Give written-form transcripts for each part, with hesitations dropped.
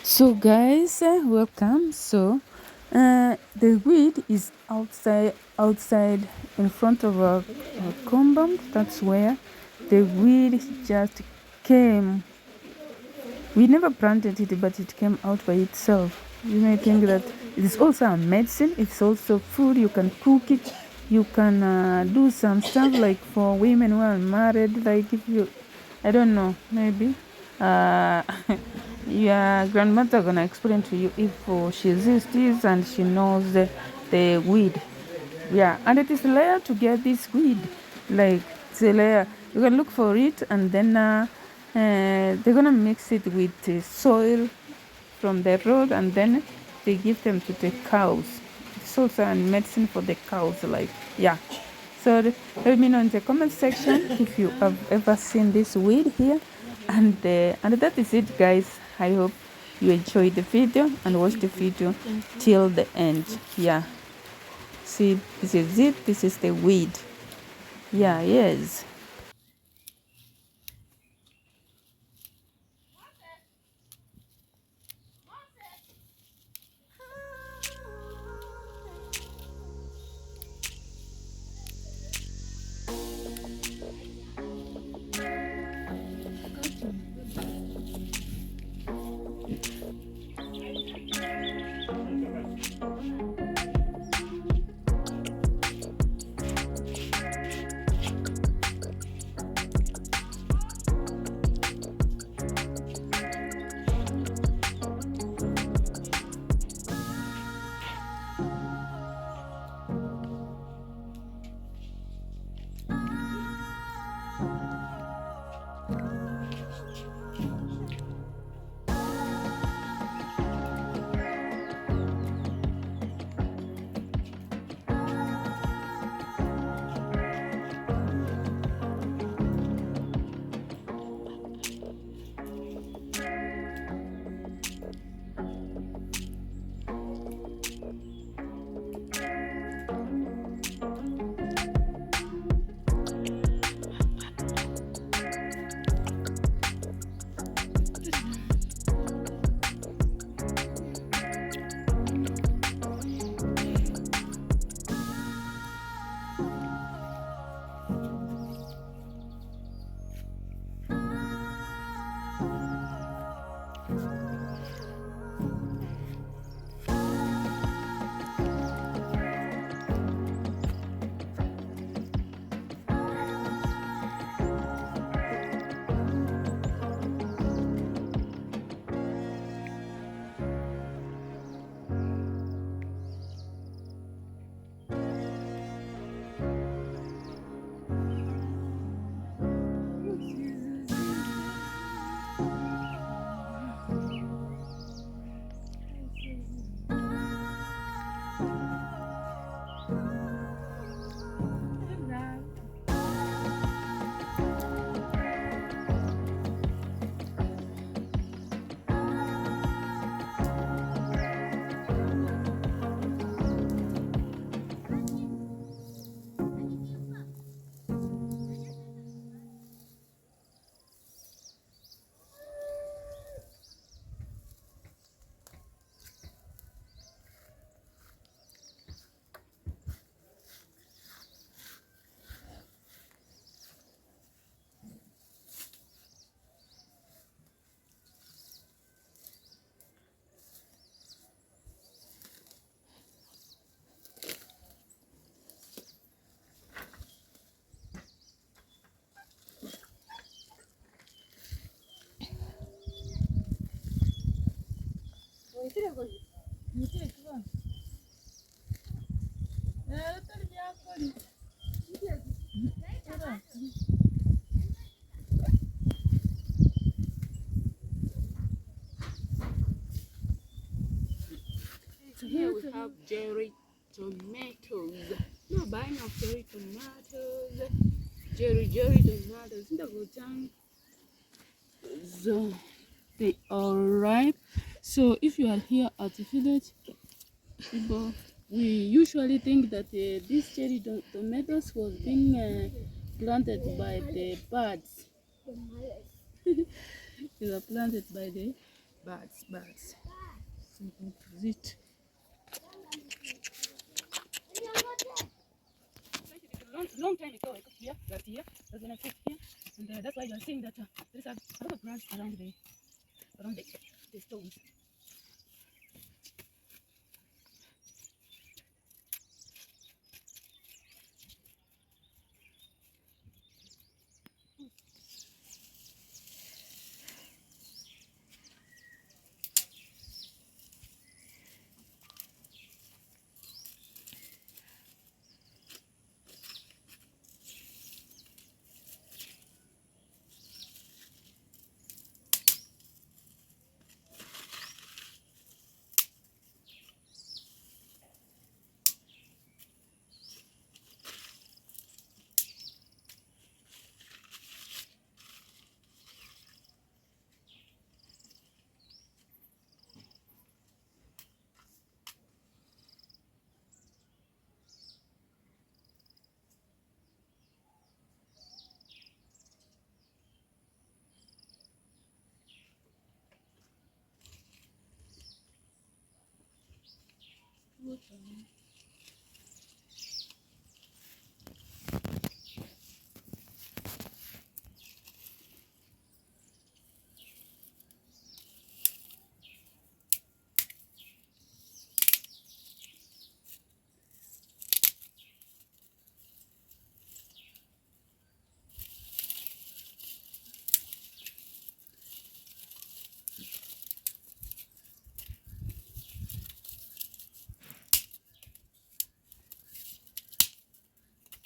So guys, welcome. So the weed is outside in front of our compound. That's where the weed just came. We never planted it, but it came out by itself. You may think that it is also a medicine. It's also food. You can cook it. You can do some stuff like for women who are married. Like if you, I don't know, maybe your grandmother gonna explain to you if she sees this and she knows the weed. Yeah, and it is layer to get this weed. Like it's a layer. You can look for it, and then they're gonna mix it with soil from the road, and then they give them to the cows. It's also a medicine for the cows. Like yeah. So let me know in the comment section if you have ever seen this weed here, and that is it, guys. I hope you enjoyed the video and watch the video till the end. Yeah. See, this is it. This is the weed. Yeah, yes. So here we have cherry tomatoes. No buying of cherry tomatoes. Cherry tomatoes. So they are ripe. So if you are here at the village, people, we usually think that these cherry tomatoes was being planted by the birds. They were planted by birds. Simple as it. Long time ago, I got here, last year. That's when I came here, and that's why you are seeing that there is a lot of grass around the stones.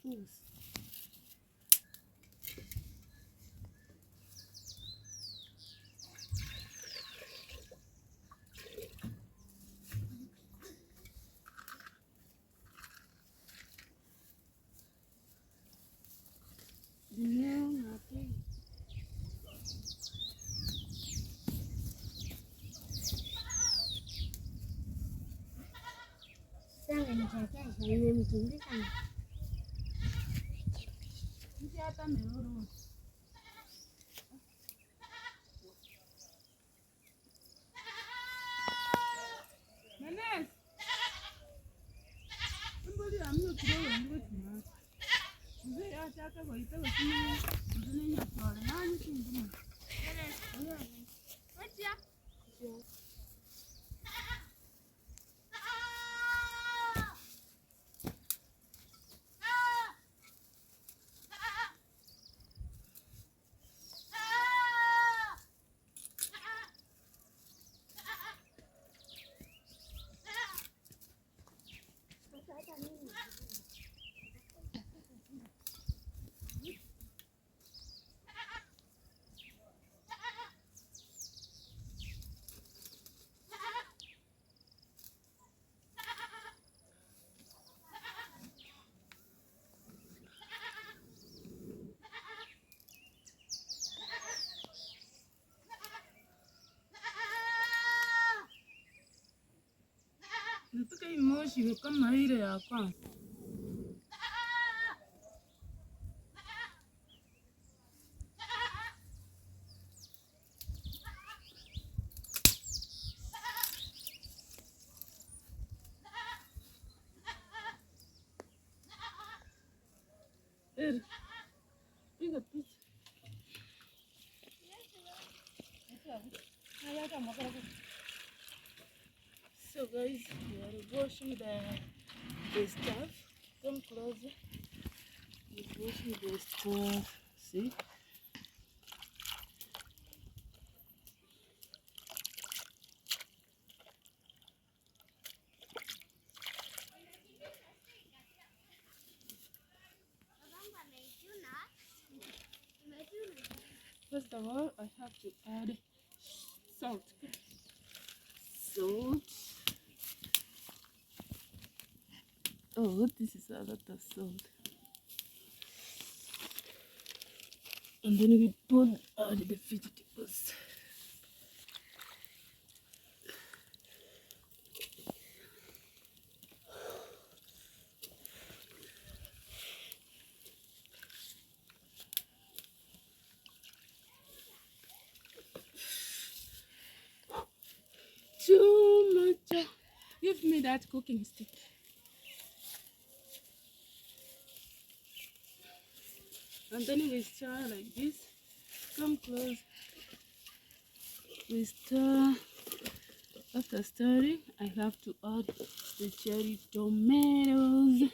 Yes. Nataka hii moshi iwe kama ile ya kwanza. Piga picha. So guys, we are washing the stuff. Come closer. We're washing the stuff. See? First of all, I have to add salt. Salt. Oh, this is a lot of salt. And then we add the vegetables. that cooking stick. And then we stir like this. Come close. We stir. After stirring, I have to add the cherry tomatoes.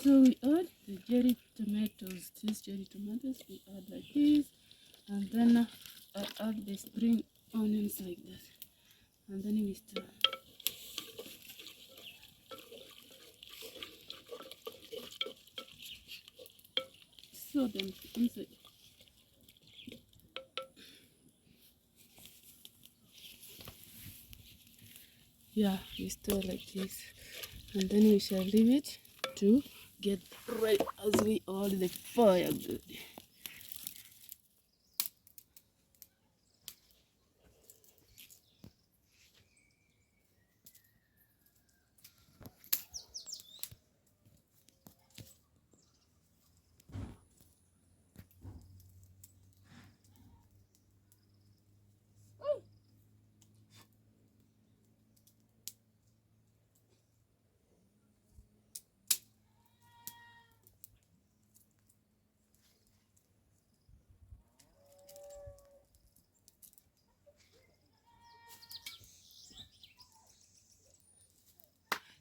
So we add the cherry tomatoes. These cherry tomatoes we add like this, and then I add the spring onions like this, and then we stir. So then inside. Yeah, we stir like this, and then we shall leave it to get ready as we add the fire good.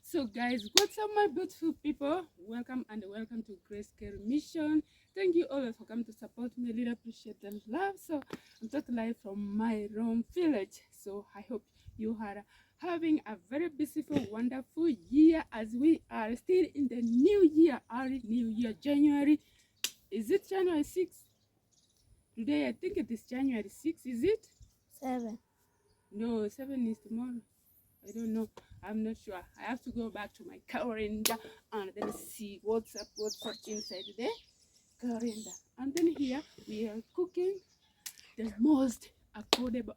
So guys, what's up my beautiful people? Welcome and welcome to Grace Care Mission. Thank you all for coming to support me. I really appreciate and love. So I'm just live from my own village. So I hope you are having a very beautiful, wonderful year as we are still in the new year, early new year, January. Is it January 6th? Today I think it is January 6th, is it? 7. No, 7 is tomorrow. I don't know. I'm not sure. I have to go back to my calendar and then see what's up inside the calendar. And then here we are cooking the most affordable.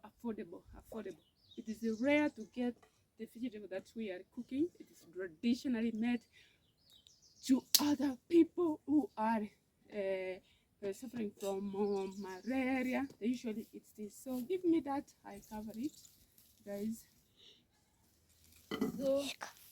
It is rare to get the vegetable that we are cooking. It is traditionally made to other people who are suffering from malaria. They usually eat this. So give me that. I cover it, guys. So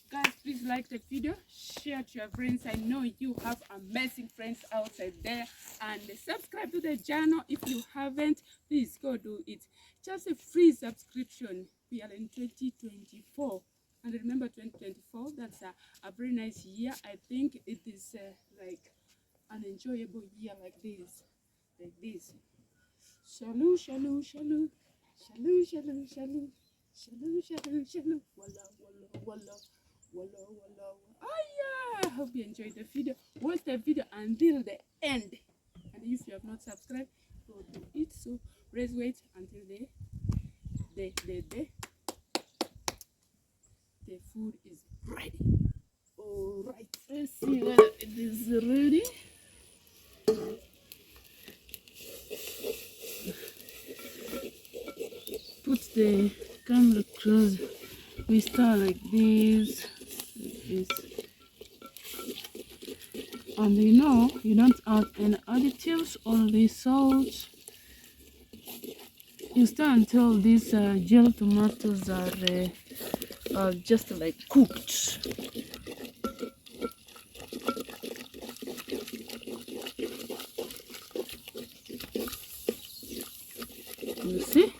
guys, please like the video, share to your friends. I know you have amazing friends outside there, and subscribe to the channel if you haven't. Please go do it. Just a free subscription. We are in 2024, and remember 2024, that's a very nice year. I think it is like an enjoyable year like this. Shalom, shalom, shalom, shalom, shalom, shalom. Shalom, shalom, shalom. Walla, walla, walla, walla, walla. Oh yeah! I hope you enjoyed the video. Watch the video until the end. And if you have not subscribed, go do it. So let's wait until the food is ready. Alright, let's see whether it is ready. Put the camera close. We start like this, and you know you don't add any additives, only salt. You stir until these gel tomatoes are just like cooked. You see?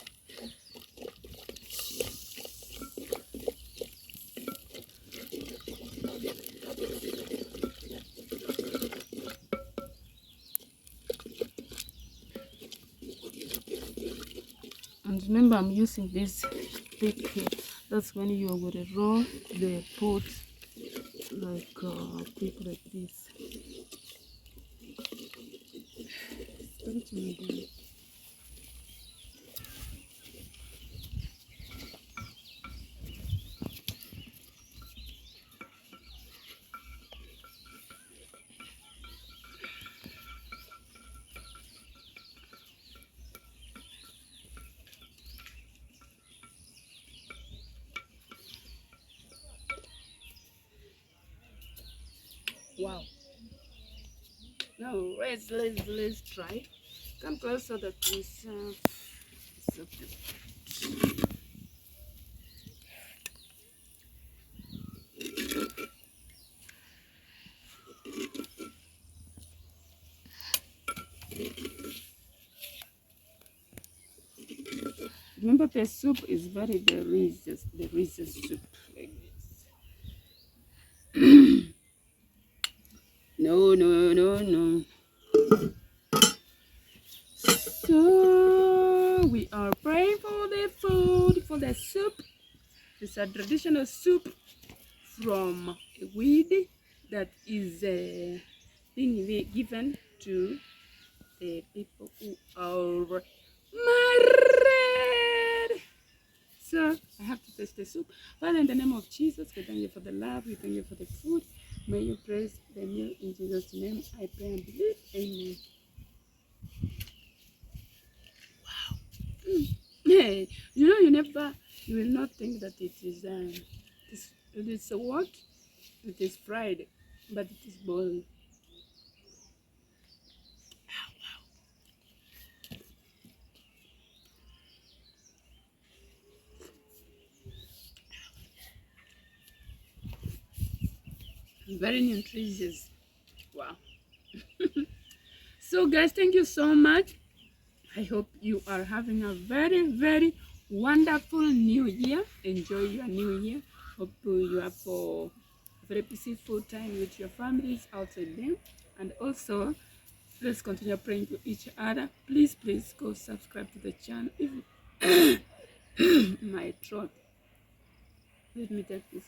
And remember, I'm using this thick here. That's when you are going to roll the pot like thick like this. Wow. Now let's try. Come closer that this remember the soup is very delicious soup like this. No. So we are praying for the food, for the soup. It's a traditional soup from a weed that is being given to the people who are married. So I have to taste the soup. Father, in the name of Jesus, we thank you for the love, we thank you for the food. May you praise the meal in Jesus' name. I pray and believe. Amen. Hey, you know, you will not think that it is a what? It is fried, but it is boiled. Very nutritious. Wow. So guys, thank you so much. I hope you are having a very wonderful new year. Enjoy your new year. Hope you have a very peaceful time with your families outside there. And also, let's continue praying to each other. Please go subscribe to the channel. If my throat. Let me take this.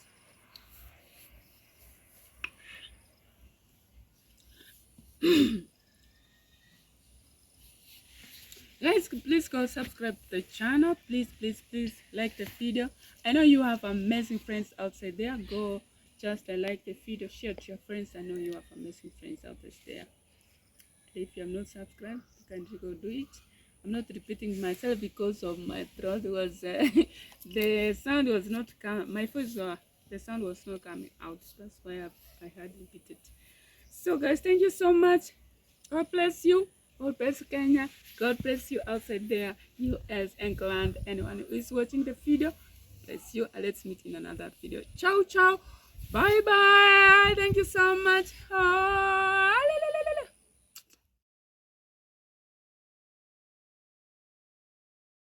Guys, please go subscribe to the channel. Please like the video. I know you have amazing friends outside there. Go just like the video, share to your friends. I know you have amazing friends out there. If you have not subscribed, you can go do it. I'm not repeating myself because of my throat was the sound was not coming. My voice the sound was not coming out. That's why I had repeated. So guys, thank you so much. God bless you. God bless Kenya. God bless you outside there, US, England, anyone who is watching the video. Bless you. Let's meet in another video. Ciao. Bye. Thank you so much.